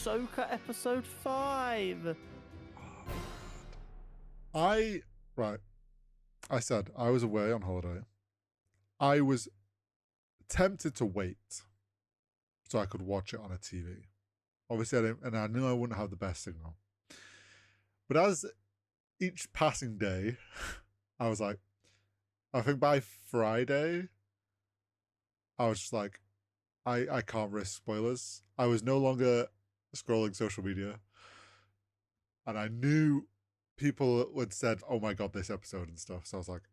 Ahsoka episode 5. I said I was away on holiday. I was tempted to wait so I could watch it on a TV. Obviously, I knew I wouldn't have the best signal. But as each passing day, I was like, I think by Friday, I was just like, I can't risk spoilers. I was no longer scrolling social media. And I knew people had said, oh my God, this episode and stuff. So I was like,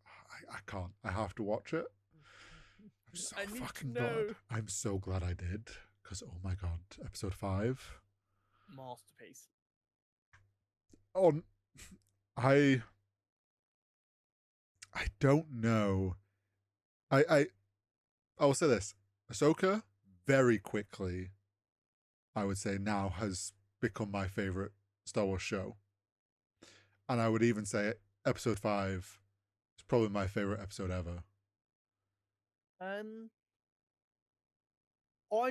I can't. I have to watch it. I'm so fucking glad. I'm so glad I did. Because, oh my God, episode 5. Masterpiece. Oh, I don't know. I will say this. Ahsoka, very quickly, I would say now has become my favorite Star Wars show. And I would even say episode 5 is probably my favorite episode ever. I'm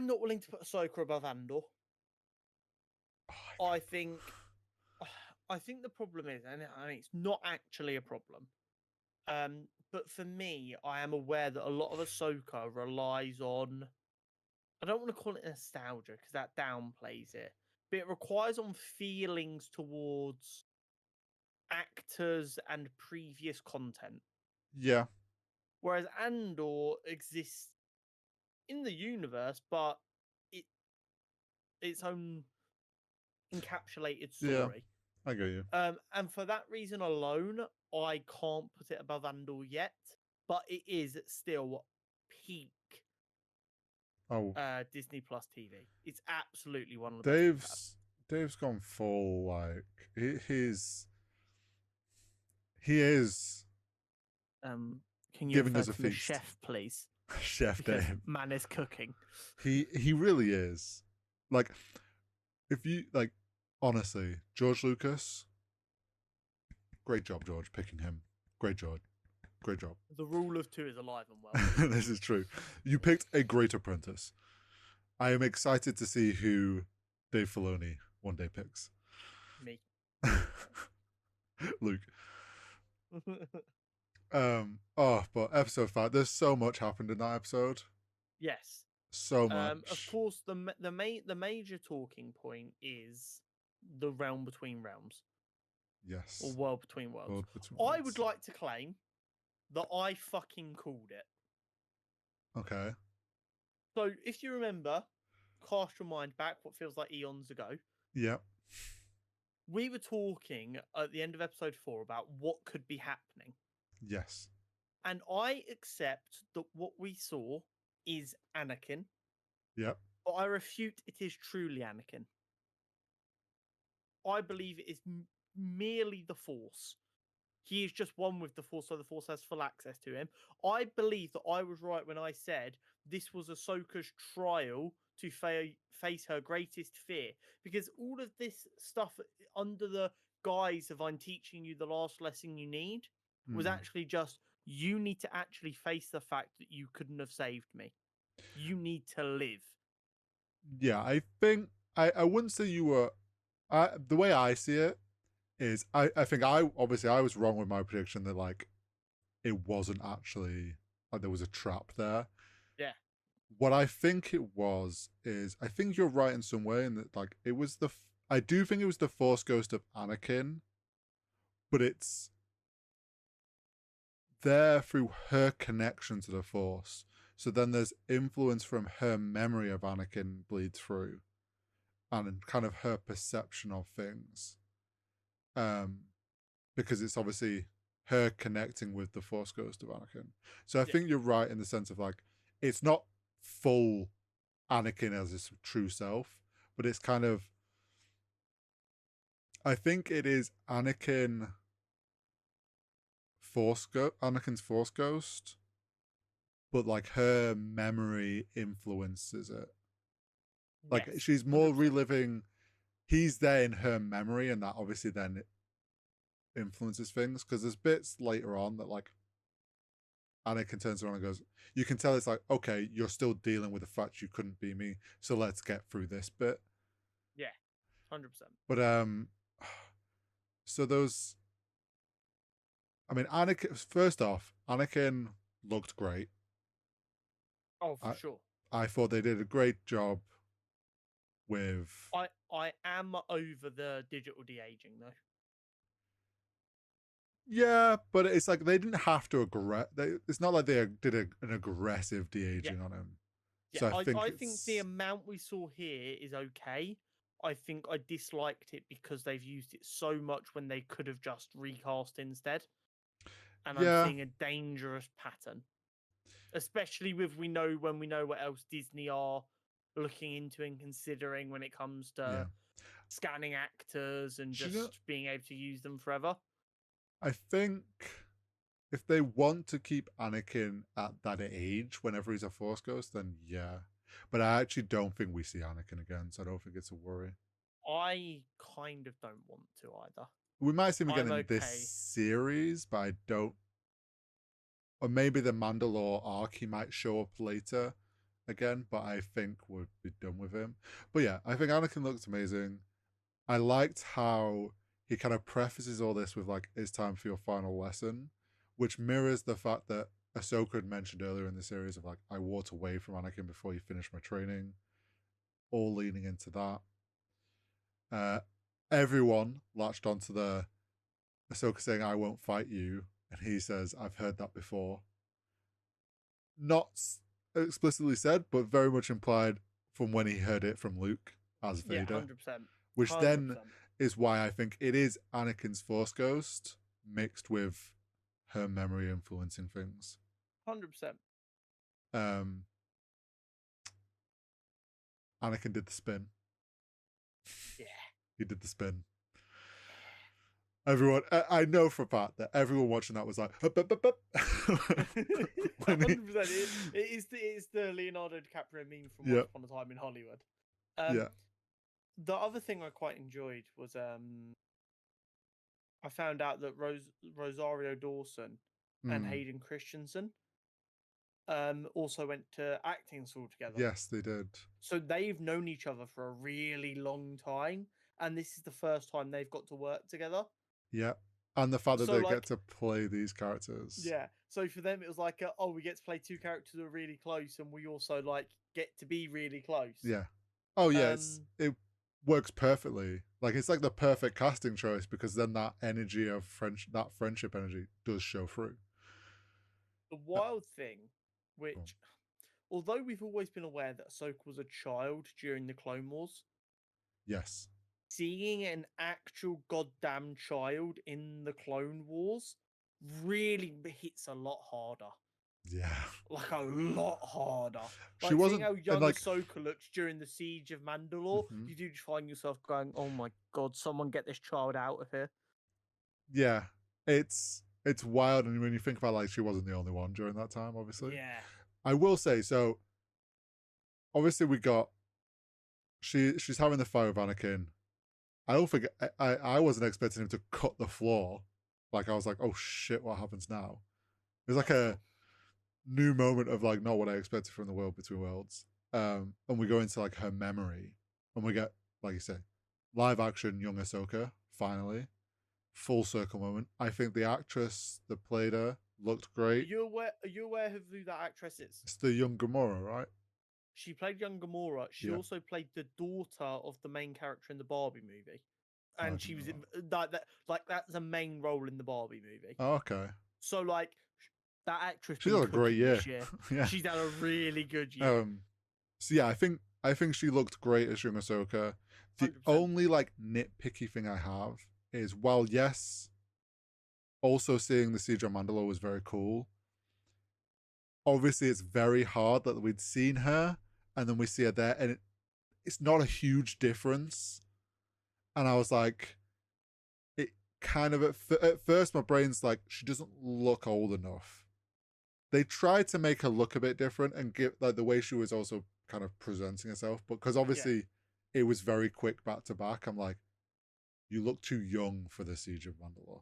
not willing to put Ahsoka above Andor. I think the problem is, and it's not actually a problem. But for me, I am aware that a lot of Ahsoka relies on, I don't want to call it nostalgia because that downplays it, but it requires on feelings towards actors and previous content. Yeah. Whereas Andor exists in the universe, but its own encapsulated story. Yeah, I get you. And for that reason alone, I can't put it above Andor yet, but it is still peak Disney Plus TV. It's absolutely one of the best. Dave's gone full, like he is can you giving refer us a to the feast. chef, please? Chef Because Dave. man is cooking. He really is. Like, if you like, honestly, George Lucas, great job, George, picking him. Great job. The rule of 2 is alive and well. This is true. You picked a great apprentice. I am excited to see who Dave Filoni one day picks. Me. Luke. But episode 5, there's so much happened in that episode. Yes. So much. Of course, the major talking point is the realm between realms. Yes. Or world between worlds. Worlds. I would like to claim that I fucking called it. Okay. So, if you remember, cast your mind back what feels like eons ago. Yep. We were talking at the end of episode 4 about what could be happening. Yes. And I accept that what we saw is Anakin. Yep. But I refute it is truly Anakin. I believe it is merely the Force. He is just one with the Force, so the Force has full access to him. I believe that I was right when I said this was Ahsoka's trial to face her greatest fear. Because all of this stuff under the guise of I'm teaching you the last lesson you need was actually just, you need to actually face the fact that you couldn't have saved me. You need to live. Yeah, I think I wouldn't say you were. The way I see it is, I think I was wrong with my prediction that like it wasn't actually like there was a trap there. Yeah. What I think it was is, I think you're right in some way in that like it was I do think it was the Force ghost of Anakin, but it's there through her connection to the Force. So then there's influence from her memory of Anakin bleed through, and kind of her perception of things. Because it's obviously her connecting with the Force ghost of Anakin. So I think you're right in the sense of like, it's not full Anakin as his true self, but it's kind of, I think it is Anakin's Force ghost, but like her memory influences it. Like she's more 100%. Reliving. He's there in her memory, and that obviously then influences things. Because there's bits later on that like Anakin turns around and goes, you can tell it's like, okay, you're still dealing with the fact you couldn't be me, so let's get through this bit. Yeah. 100%. But so those, I mean, Anakin. First off, Anakin looked great. Oh, for I sure. I thought they did a great job with. I am over the digital de aging though. Yeah, but it's like they didn't have to It's not like they did an aggressive de Yeah, aging on him. yeah. So I think I think the it's amount we saw here is okay. I think I disliked it because they've used it so much when they could have just recast instead, and I'm yeah, seeing a dangerous pattern, especially with we know what else Disney are looking into and considering when it comes yeah. to scanning actors and Do you know, just being able to use them forever. I think if they want to keep Anakin at that age whenever he's a Force Ghost, then yeah. But I actually don't think we see Anakin again, so I don't think it's a worry. I kind of don't want to either. We might see him again I'm in this okay. series, but I don't. Or maybe the Mandalore arc, he might show up later again, but I think we'll be done with him. But yeah, I think Anakin looks amazing. I liked how he kind of prefaces all this with like, "It's time for your final lesson," which mirrors the fact that Ahsoka had mentioned earlier in the series of like, "I walked away from Anakin before he finished my training," all leaning into that. Everyone latched onto the Ahsoka saying, "I won't fight you," and he says, "I've heard that before." Not explicitly said, but very much implied from when he heard it from Luke as Yeah, Vader, 100%. which then 100%. is why I think it is Anakin's Force Ghost mixed with her memory influencing things. 100%. Um, Anakin did the spin. Yeah. He did the spin. Everyone, I know for a fact that everyone watching that was like, hup, hup, hup, hup. When he, 100%. It is the Leonardo DiCaprio meme from yeah, Once Upon a Time in Hollywood. yeah, The other thing I quite enjoyed was I found out that Rosario Dawson and mm, Hayden Christensen also went to acting school together. yes, they did. So they've known each other for a really long time, and this is the first time they've got to work together. Yeah, and the fact that So they get like, to play these characters. yeah. So for them, it was like, oh, we get to play two characters who are really close, and we also like get to be really close. Yeah. Oh yeah, Um, it works perfectly. Like it's like the perfect casting choice because then that energy of that friendship energy does show through. the Uh, wild thing, cool. which although we've always been aware that Ahsoka was a child during the Clone Wars, Yes. seeing an actual goddamn child in the Clone Wars really hits a lot harder. Yeah. Like a lot harder. She Like seeing wasn't, how and young like, Ahsoka looks during the siege of Mandalore, mhm. you do just find yourself going, "Oh my god, someone get this child out of here!" Yeah, it's wild, and when you think about like she wasn't the only one during that time, obviously. Yeah, I will say so. Obviously, we got she's having the fight with Anakin. I don't think I wasn't expecting him to cut the floor. Like I was like, oh shit, what happens now? It was like oh a sure. new moment of like not what I expected from the World Between Worlds. And we go into like her memory, and we get like you say, live action young Ahsoka finally, full circle moment. I think the actress that played her looked great. Are you aware of who that actress is? It's the young Gamora, right? She played young Gamora. She Yeah, also played the daughter of the main character in the Barbie movie, I and didn't she was know in, like that's a main role in the Barbie movie. that. Oh, okay, So like that actress she's been had a great cooking year. this year. Yeah. She's had a really good year. Um. So yeah, I think she looked great as young Ahsoka. The 100%. only like nitpicky thing I have is while yes, also seeing the Siege on Mandalore was very cool. Obviously, it's very hard that we'd seen her and then we see her there, and it's not a huge difference. And I was like, it kind of at first, my brain's like, she doesn't look old enough. They tried to make her look a bit different and give like the way she was also kind of presenting herself, but because Yeah. obviously it was very quick back to back, I'm like, you look too young for the Siege of Mandalore.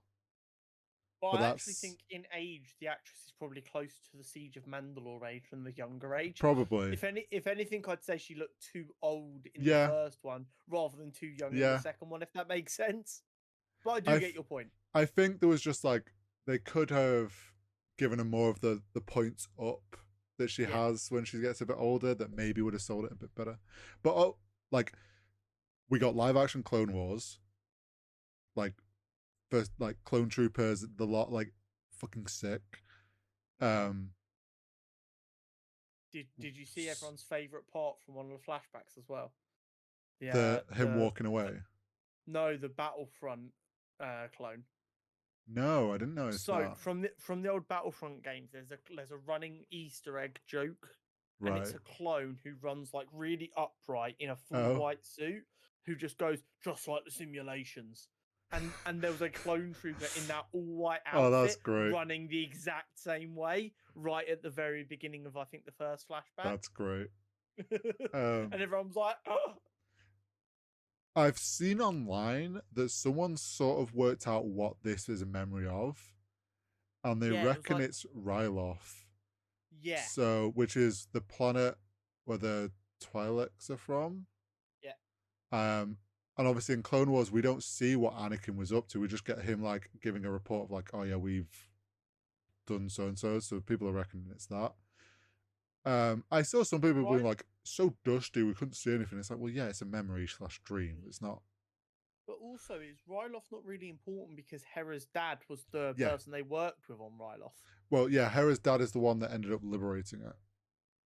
But But I actually that's think in age, the actress is probably closer to the Siege of Mandalore age than the younger age. probably. If anything, I'd say she looked too old in the Yeah, first one rather than too young in the yeah. second one, if that makes sense. But I do I get your point. I think there was just like they could have given her more of the points up that she Yeah. has when she gets a bit older that maybe would have sold it a bit better. But like we got live action Clone Wars, like first like Clone Troopers, the lot like fucking sick. Um Did you see everyone's favorite part from one of the flashbacks as well? the him The walking away. no, the Battlefront clone. No, I didn't notice So that. from the old Battlefront games, there's a running Easter egg joke, and it's Right. a clone who runs like really upright in a full Oh. white suit, who just goes just like the simulations. And there was a clone trooper in that all white Oh, that's outfit great. running the exact same way right at the very beginning of I think the first flashback. That's great. And everyone was like, oh. I've seen online that someone sort of worked out what this is a memory of, and they Yeah, it was reckon like, it's Ryloth. yeah, So, which is the planet where the Twi'leks are from. yeah. Um, and obviously in Clone Wars, we don't see what Anakin was up to. We just get him like giving a report of like, oh yeah, we've done so and so. So people are reckoning it's that. I saw some people being Right. like, so dusty, we couldn't see anything. It's like, well, yeah, it's a memory slash dream. It's not. But also, is Ryloth not really important because Hera's dad was the Yeah. person they worked with on Ryloth? Well, yeah, Hera's dad is the one that ended up liberating it.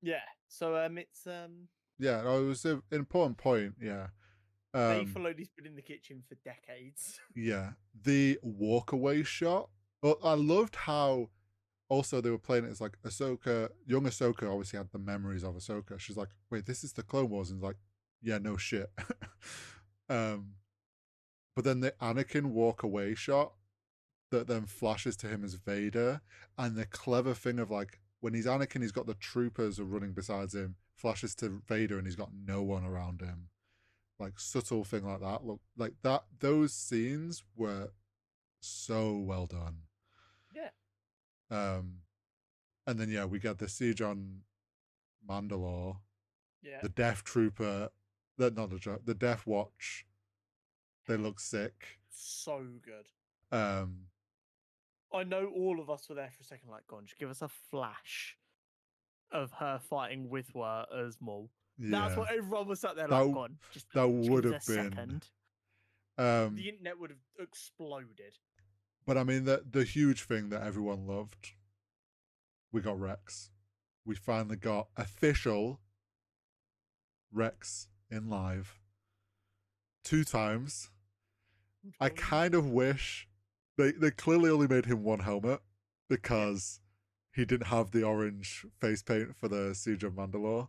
Yeah. So it's Yeah, no, it was an important point. Yeah. Dave Filoni's been in the kitchen for decades. Yeah. The walkaway shot. Well, I loved how also they were playing it as like Ahsoka, young Ahsoka obviously had the memories of Ahsoka. She's like, wait, this is the Clone Wars, and like, yeah, no shit. um, but then the Anakin walk away shot that then flashes to him as Vader, and the clever thing of like when he's Anakin, he's got the troopers are running besides him, flashes to Vader, and he's got no one around him. Like subtle thing like that. Look, like that. Those scenes were so well done. Yeah. And then yeah, we got the siege on Mandalore, Yeah. the Death Trooper, the Death Watch. They look sick. So good. Um, I know all of us were there for a second, like, go on, just give us a flash of her fighting with her as Maul. That's yeah, what everyone was sat there that like, go on, just would give us have a been. second. The internet would have exploded. But I mean the huge thing that everyone loved. We got Rex. We finally got official Rex in live. 2 times. I kind of wish they clearly only made him one helmet because he didn't have the orange face paint for the Siege of Mandalore,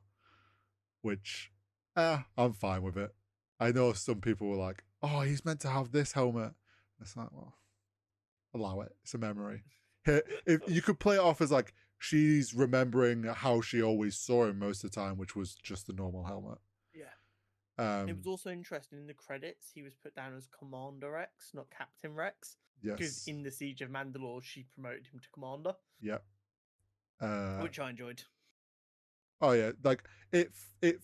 which I'm fine with it. I know some people were like, oh, he's meant to have this helmet. It's like, well, allow it. It's a memory. If you could play it off as like she's remembering how she always saw him most of the time, which was just the normal helmet. Yeah. It was also interesting in the credits, he was put down as Commander Rex, not Captain Rex. Yes. Because in the Siege of Mandalore, she promoted him to Commander. Yep. Which I enjoyed. Oh yeah, like it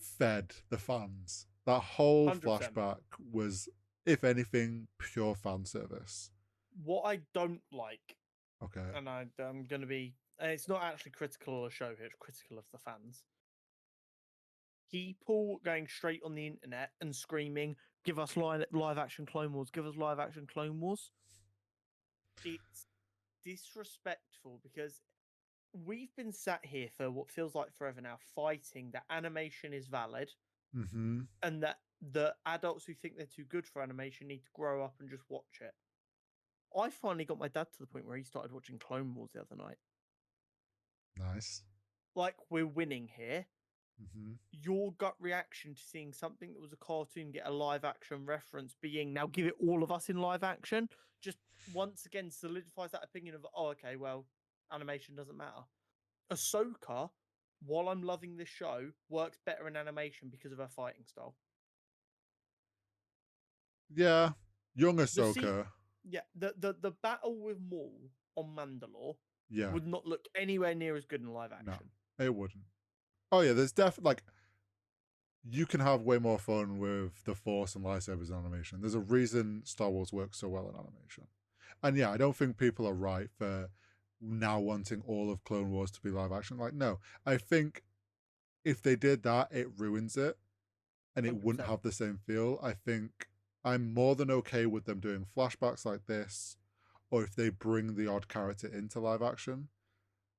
fed the fans. That whole 100%. flashback was, if anything, pure fan service. What I don't like, Okay. and I'm going to be, and it's not actually critical of the show here, it's critical of the fans. People going straight on the internet and screaming, give us live action Clone Wars, give us live action Clone Wars. It's disrespectful because we've been sat here for what feels like forever now fighting that animation is valid and that the adults who think they're too good for animation need to grow up and just watch it. I finally got my dad to the point where he started watching Clone Wars the other night. Nice. Like, we're winning here. Your gut reaction to seeing something that was a cartoon get a live action reference being now give it all of us in live action just once again solidifies that opinion of, oh, okay, well, animation doesn't matter. Ahsoka, while I'm loving this show, works better in animation because of her fighting style. Yeah, young Ahsoka. The battle with Maul on Mandalore Yeah, would not look anywhere near as good in live no, action. it wouldn't. Oh yeah, there's definitely like you can have way more fun with the Force and lightsabers in animation. There's a reason Star Wars works so well in animation. And yeah, I don't think people are right for now wanting all of Clone Wars to be live action. Like, no, I think if they did that, it ruins it and it wouldn't 100%. have the same feel. I think I'm more than okay with them doing flashbacks like this, or if they bring the odd character into live action.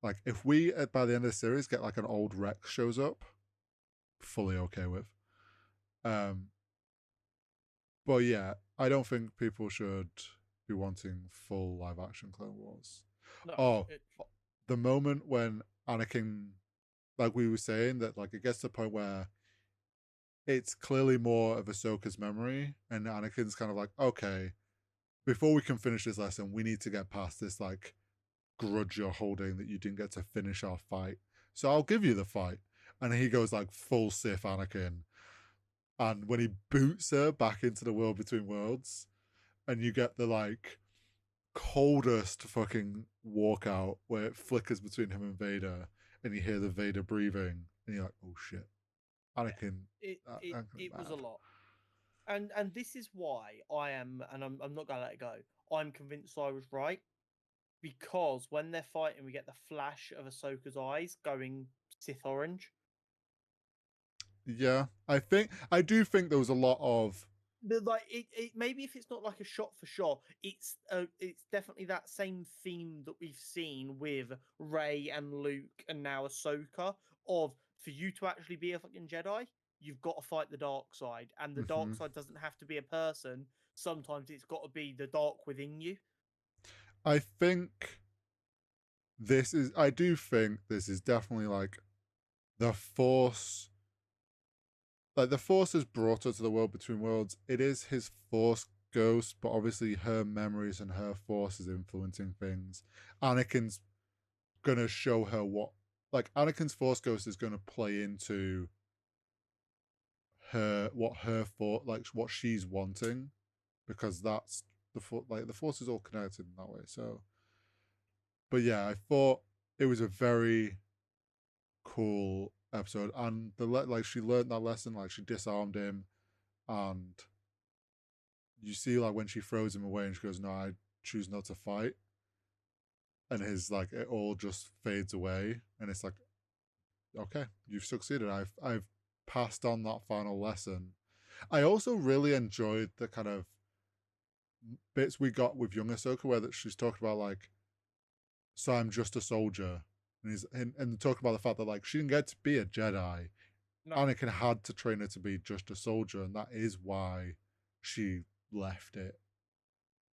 Like, if we, by the end of the series, get like an old Rex shows up, fully okay with. Um, but yeah, I don't think people should be wanting full live action Clone Wars. No, Oh, the moment when Anakin, like we were saying, that like it gets to the point where it's clearly more of Ahsoka's memory, and Anakin's kind of like, okay, before we can finish this lesson, we need to get past this like grudge you're holding that you didn't get to finish our fight. So I'll give you the fight. And he goes like full Sith Anakin. And when he boots her back into the world between worlds, and you get the like coldest fucking walkout where it flickers between him and Vader, and you hear the Vader breathing, and you're like, oh shit, Anakin, it was a mad. lot. And this is why I am, and I'm not gonna let it go. I'm convinced I was right because when they're fighting, we get the flash of Ahsoka's eyes going Sith orange. Yeah, I do think there was a lot of Like it maybe if it's not like a shot for shot, it's definitely that same theme that we've seen with Rey and Luke and now Ahsoka of for you to actually be a fucking Jedi, you've got to fight the dark side, and the dark mhm. side doesn't have to be a person. Sometimes it's got to be the dark within you. I think I do think this is definitely like the Force. Like the Force has brought her to the world between worlds. It is his Force ghost, but obviously her memories and her Force is influencing things. Anakin's gonna show her like Anakin's Force ghost is gonna play into what her thought like what she's wanting, because that's the Force is all connected in that way. So, but yeah, I thought it was a very cool episode, and like she learned that lesson, like she disarmed him, and you see like when she throws him away and she goes, no, I choose not to fight, and his like it all just fades away, and it's like, okay, you've succeeded. I've passed on that final lesson. I also really enjoyed the kind of bits we got with young Ahsoka where that she's talking about like, so I'm just a soldier, and talking about the fact that like she didn't get to be a Jedi. No, Anakin had to train her to be just a soldier, and that is why she left it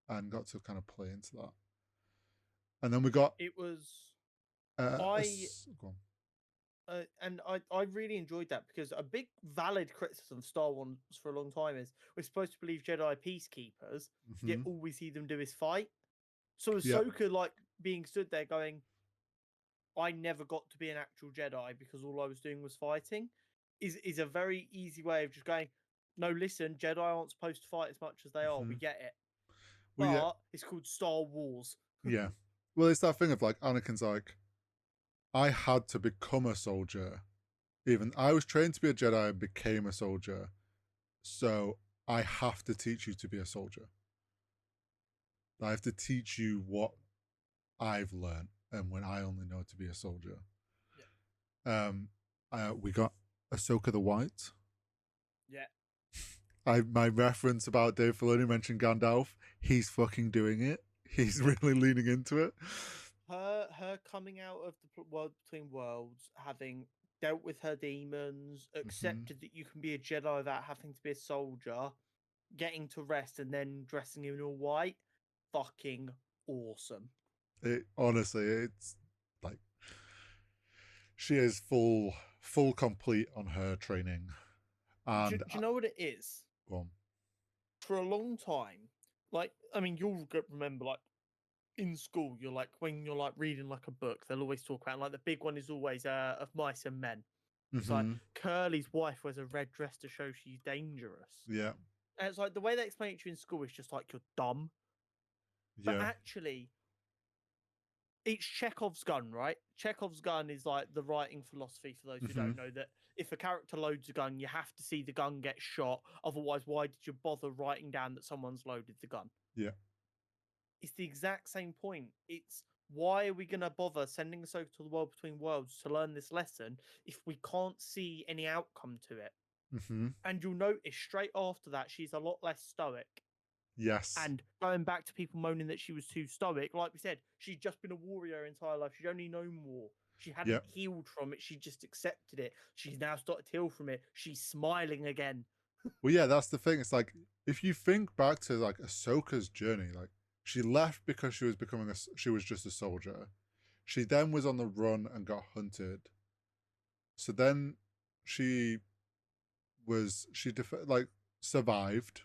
and got to kind of play into that. And then we got it was a, I and I really enjoyed that because a big valid criticism of Star Wars for a long time is we're supposed to believe Jedi peacekeepers, yet mm-hmm. all we see them do is fight. So Yeah, Ahsoka like being stood there going, I never got to be an actual Jedi because all I was doing was fighting, is a very easy way of just going, no, listen, Jedi aren't supposed to fight as much as they are. mm-hmm. We get it, Well, yeah, but it's called Star Wars. yeah. Well, it's that thing of like Anakin's like, I had to become a soldier. Even I was trained to be a Jedi and became a soldier, so I have to teach you to be a soldier. I have to teach you what I've learned and when I only know to be a soldier. Yeah, We got Ahsoka the White. yeah. My reference about Dave Filoni mentioned Gandalf. He's fucking doing it. He's really leaning into it. Her coming out of the world between worlds, having dealt with her demons, Mm-hmm. accepted that you can be a Jedi without having to be a soldier, getting to rest, and then dressing in all white, fucking awesome. Honestly, it's like she is full complete on her training, and Do you know what it is? well, For a long time, like I mean, you'll remember like in school, you're like when you're like reading like a book, they'll always talk about like the big one is always of mice and men. It's like mm-hmm. Curly's wife wears a red dress to show she's dangerous. Yeah, And it's like the way they explain it to you in school is just like you're dumb. But yeah, actually, it's Chekhov's gun, right? Chekhov's gun is like the writing philosophy for those who Mm-hmm. don't know that if a character loads a gun, you have to see the gun get shot. Otherwise, why did you bother writing down that someone's loaded the gun? Yeah. It's the exact same point. It's why are we going to bother sending Ahsoka to the world between worlds to learn this lesson if we can't see any outcome to it? Mm-hmm. And you'll notice straight after that, she's a lot less stoic. Yes. And going back to people moaning that she was too stoic, like we said, she's just been a warrior her entire life. She'd only known war. She hadn't Yep. healed from it. She just accepted it. She's now started to heal from it. She's smiling again. Well, yeah, that's the thing. It's like, if you think back to like Ahsoka's journey, like she left because she was she was just a soldier. She then was on the run and got hunted. So then she like survived.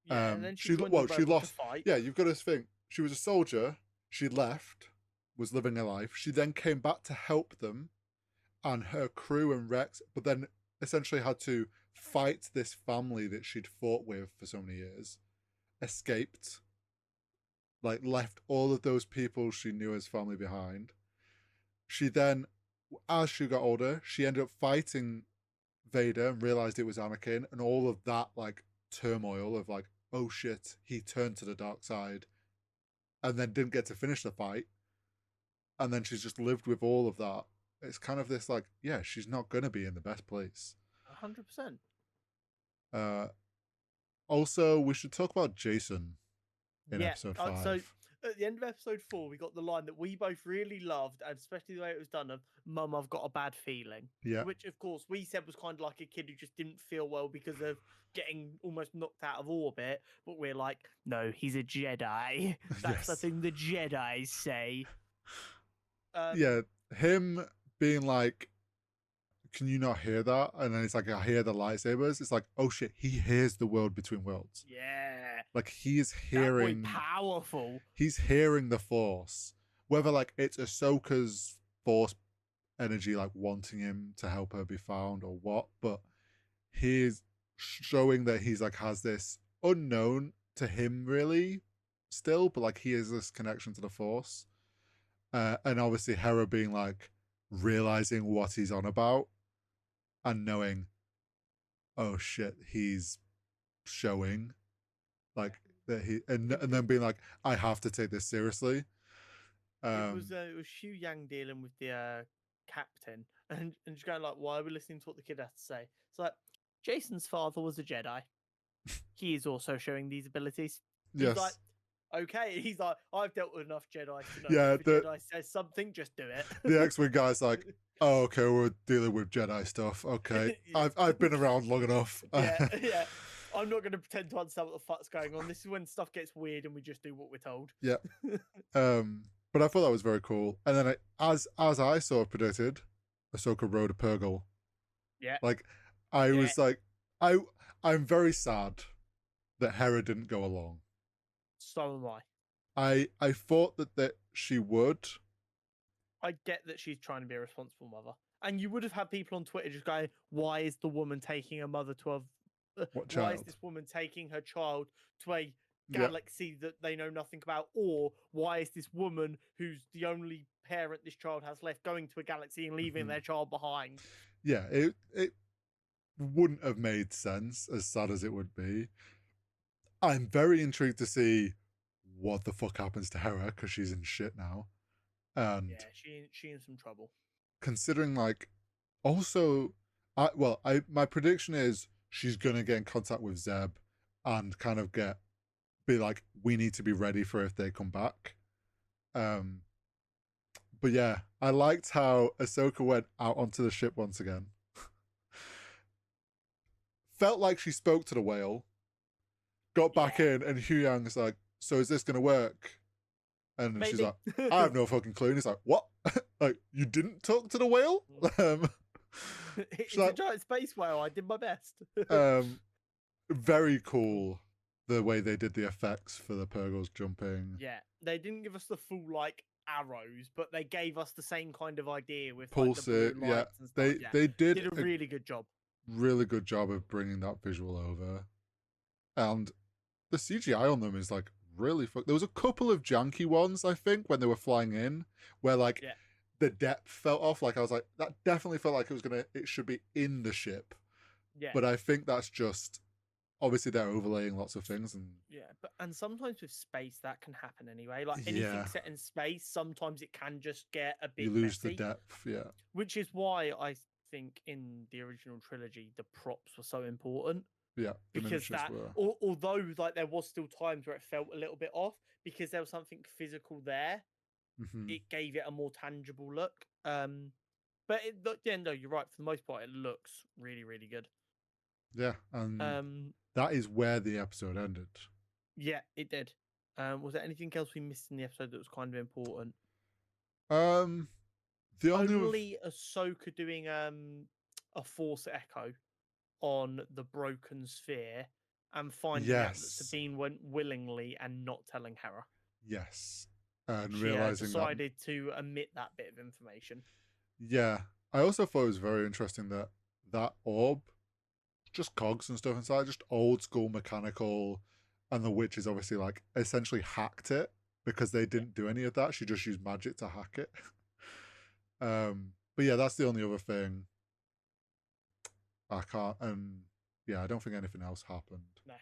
Yeah, and then she joined well the she rebel lost. to fight. Yeah, you've got to think. She was a soldier. She left, was living her life. She then came back to help them, and her crew and Rex. But then essentially had to fight this family that she'd fought with for so many years. Escaped. Like left all of those people she knew as family behind. She then, as she got older, she ended up fighting Vader and realized it was Anakin, and all of that like turmoil of like, oh shit, he turned to the dark side, and then didn't get to finish the fight, and then she's just lived with all of that. It's kind of this like, yeah, she's not gonna be in the best place. 100%. Also, we should talk about Jason in Yeah. episode 5. So at the end of episode 4, we got the line that we both really loved, and especially the way it was done of "Mum, I've got a bad feeling." Yeah. Which, of course, we said was kind of like a kid who just didn't feel well because of getting almost knocked out of orbit. But we're like, no, he's a Jedi. That's the Yes. thing the Jedi say. Yeah, him being like, can you not hear that? And then it's like, I hear the lightsabers. It's like, oh shit, he hears the world between worlds. Yeah. Like he is hearing. That boy powerful. He's hearing the Force. Whether like it's Ahsoka's Force energy, like wanting him to help her be found or what, but he's showing that he's like has this unknown to him really still, but like he has this connection to the Force. And obviously Hera being like realizing what he's on about and knowing, oh shit, he's showing like that he and then being like, I have to take this seriously. It was Xu Yang dealing with the captain and just going like, why are we listening to what the kid has to say? It's like, Jason's father was a Jedi. He is also showing these abilities. He's yes. like, okay. He's like, I've dealt with enough Jedi to know Yeah, if a Jedi says something, just do it. The X-Wing guy's like, oh, okay, we're dealing with Jedi stuff. Okay, Yeah. I've been around long enough. Yeah. I'm not going to pretend to understand what the fuck's going on. This is when stuff gets weird and we just do what we're told. Yeah. But I thought that was very cool. And then as I sort of predicted, Ahsoka rode a Purgle. Yeah. Like I was like, I'm very sad that Hera didn't go along. So am I. I thought that she would. I get that she's trying to be a responsible mother. And you would have had people on Twitter just going, why is the woman taking a mother to a... why is this woman taking her child to a galaxy that they know nothing about? Or why is this woman, who's the only parent this child has left, going to a galaxy and leaving their child behind? Yeah, it wouldn't have made sense, as sad as it would be. I'm very intrigued to see what the fuck happens to Hera, because she's in shit now. And yeah, she in some trouble. Considering like, also, my prediction is she's gonna get in contact with Zeb and kind of be like, we need to be ready for if they come back. But yeah, I liked how Ahsoka went out onto the ship once again. Felt like she spoke to the whale, got back in, and Hu Yang's like, so is this gonna work? And Maybe. She's like, I have no fucking clue. And he's like, what? Like, you didn't talk to the whale? It's like, a giant space whale. I did my best. Very cool the way they did the effects for the Purgles jumping. Yeah, they didn't give us the full like arrows, but they gave us the same kind of idea with Pulse like, the blue lights and stuff. They did a really good job. Really good job of bringing that visual over, and the CGI on them is like really there was a couple of janky ones, I think, when they were flying in, where like Yeah. the depth felt off. Like I was like, that definitely felt like it should be in the ship. Yeah. But I think that's just obviously they're overlaying lots of things, and and sometimes with space that can happen anyway. Like anything yeah, set in space, sometimes it can just get a you bit lose the messy. depth. Yeah, Which is why I think in the original trilogy the props were so important. yeah, the Because miniatures that, were. although like there was still times where it felt a little bit off, because there was something physical there, Mm-hmm. it gave it a more tangible look. But yeah, no, you're right. For the most part, it looks really, really good. Yeah, and Um, that is where the episode ended. yeah, it did. Was there anything else we missed in the episode that was kind of important? The Only Ahsoka doing a Force echo on the broken sphere and finding out that yes, Sabine went willingly and not telling Hera. yes, and She realizing that. decided to omit that bit of information. Yeah, I also thought it was very interesting that that orb, just cogs and stuff inside, just old school mechanical, and the witch is obviously like essentially hacked it because they didn't do any of that. She just used magic to hack it. But yeah, that's the only other thing. I can't, and yeah, I don't think anything else happened. No.